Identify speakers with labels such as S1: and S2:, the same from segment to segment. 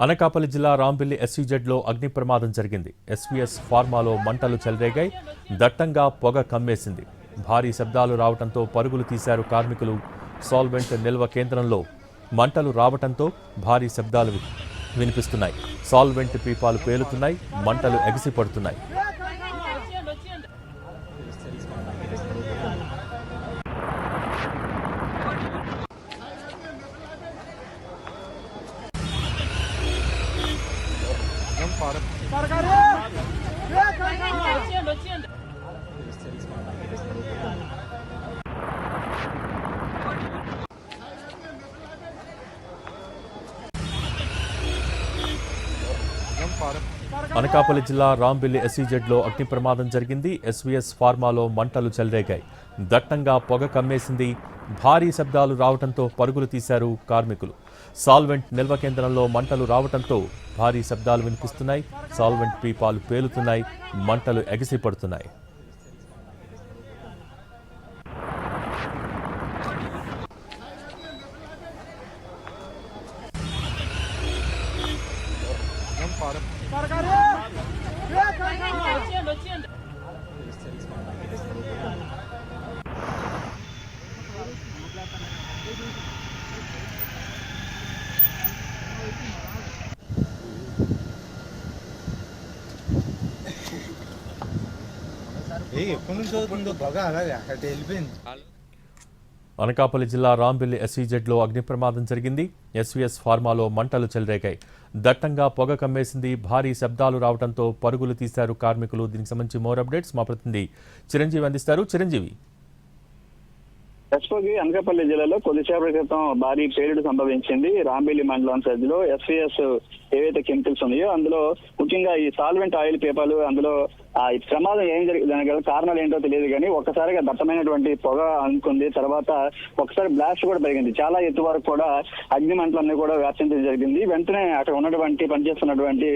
S1: అనకాపల్లి జిల్లా రాంబిల్లి ఎస్సీజెడ్లో అగ్ని ప్రమాదం జరిగింది. ఎస్వీఎస్ ఫార్మాలో మంటలు చెలరేగాయి. దట్టంగా పొగ కమ్మేసింది. భారీ శబ్దాలు రావడంతో పరుగులు తీశారు కార్మికులు. సాల్వెంట్ నిల్వ కేంద్రంలో మంటలు రావడంతో భారీ శబ్దాలు వినిపిస్తున్నాయి. సాల్వెంట్ పీపాలు పేలుతున్నాయి. మంటలు ఎగిసిపడుతున్నాయి. అనకాపల్లి జిల్లా రాంబిల్లి ఎస్సీజెడ్లో అగ్ని ప్రమాదం జరిగింది. ఎస్వీఎస్ ఫార్మాలో మంటలు చెలరేగాయి. దట్టంగా పొగ కమ్మేసింది. భారీ శబ్దాలు రావడంతో పరుగులు తీశారు కార్మికులు. సాల్వెంట్ నిల్వ కేంద్రంలో మంటలు రావడంతో భారీ శబ్దాలు వినిపిస్తున్నాయి. సాల్వెంట్ పీపాలు పేలుతున్నాయి. మంటలు ఎగిసిపడుతున్నాయి. అనకాపల్లి జిల్లా రాంబిల్లి ఎస్సీజెడ్లో అగ్ని ప్రమాదం జరిగింది. ఎస్వీఎస్ ఫార్మాలో మంటలు చెలరేగాయి. దట్టంగా పొగ కమ్మేసింది. భారీ శబ్దాలు రావడంతో పరుగులు తీశారు కార్మికులు. దీనికి సంబంధించి మోర్ అప్డేట్స్ మా ప్రతినిధి చిరంజీవి అందిస్తారు. చిరంజీవి,
S2: ఎస్పోకి అనకాపల్లి జిల్లాలో కొద్దిసేపటి క్రితం భారీ పేలుడు సంభవించింది. రాంబిల్లి మండలం పరిధిలో ఎస్వీఎస్ ఏవైతే కెమికల్స్ ఉన్నాయో అందులో ముఖ్యంగా ఈ సాల్వెంట్ ఆయిల్ పేపాలు అందులో ఈ ప్రమాదం ఏం జరిగింది దానికి కారణాలు ఏంటో తెలియదు కానీ ఒక్కసారిగా దట్టమైనటువంటి పొగ అనుకుంది. తర్వాత ఒకసారి బ్లాస్ట్ కూడా పెరిగింది. చాలా ఎత్తు వరకు కూడా అగ్ని మంటలన్నీ కూడా వ్యాపించడం జరిగింది. వెంటనే అక్కడ ఉన్నటువంటి పనిచేస్తున్నటువంటి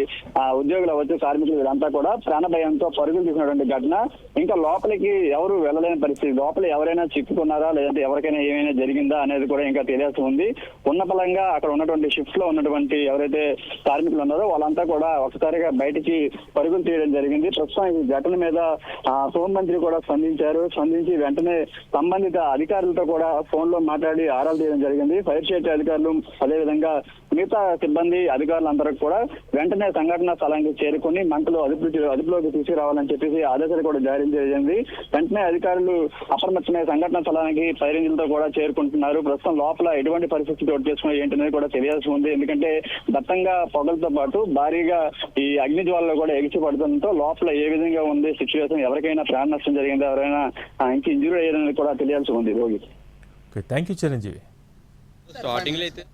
S2: ఉద్యోగులు అవ్వచ్చు, కార్మికులు వీరంతా కూడా ప్రాణభయంతో పరుగులు తీసినటువంటి ఘటన. ఇంకా లోపలికి ఎవరు వెళ్ళలేని పరిస్థితి. లోపల ఎవరైనా చిక్కుకున్నారా లేదంటే ఎవరికైనా ఏమైనా జరిగిందా అనేది కూడా ఇంకా తెలియాల్సి ఉంది. ఉన్న పలంగా అక్కడ ఉన్నటువంటి షిఫ్ట్ లో ఉన్నటువంటి ఎవరైతే కార్మికులు ఉన్నారో వాళ్ళంతా కూడా ఒకసారిగా బయటికి పరుగులు తీయడం జరిగింది. ప్రస్తుతం ఈ ఘటన మీద హోంమంత్రి కూడా స్పందించి వెంటనే సంబంధిత అధికారులతో కూడా ఫోన్ లో మాట్లాడి ఆరాలు తీయడం జరిగింది. ఫైర్ సేఫ్టీ అధికారులు అదేవిధంగా మిగతా సిబ్బంది అధికారులందరూ కూడా వెంటనే సంఘటనా స్థలానికి చేరుకుని మంటలు అదుపులోకి తీసుకురావాలని చెప్పేసి ఆదేశాలు కూడా జారీ చేసింది. వెంటనే అధికారులు అప్రమత్తమై సంఘటనా స్థలానికి ఫైర్ ఇంజిన్లతో కూడా చేరుకుంటున్నారు. ప్రస్తుతం లోపల ఎటువంటి పరిస్థితి చోటు చేసుకున్నాయి ఏంటనేది కూడా తెలియాల్సి ఉంది. ఎందుకంటే దట్టంగా పొగలతో పాటు భారీగా ఈ అగ్ని జ్వాలలో కూడా ఎగిసి పడుతుండటంతో లోపల ఏ విధంగా ఉంది సిచ్యువేషన్, ఎవరికైనా ప్రాణ నష్టం జరిగిందా, ఎవరైనా ఇంక ఇంజూరీ అయ్యేదని కూడా తెలియాల్సి ఉంది. రోగి,
S1: థ్యాంక్ యూ చిరంజీవి.
S3: స్టార్టింగ్ లో అయితే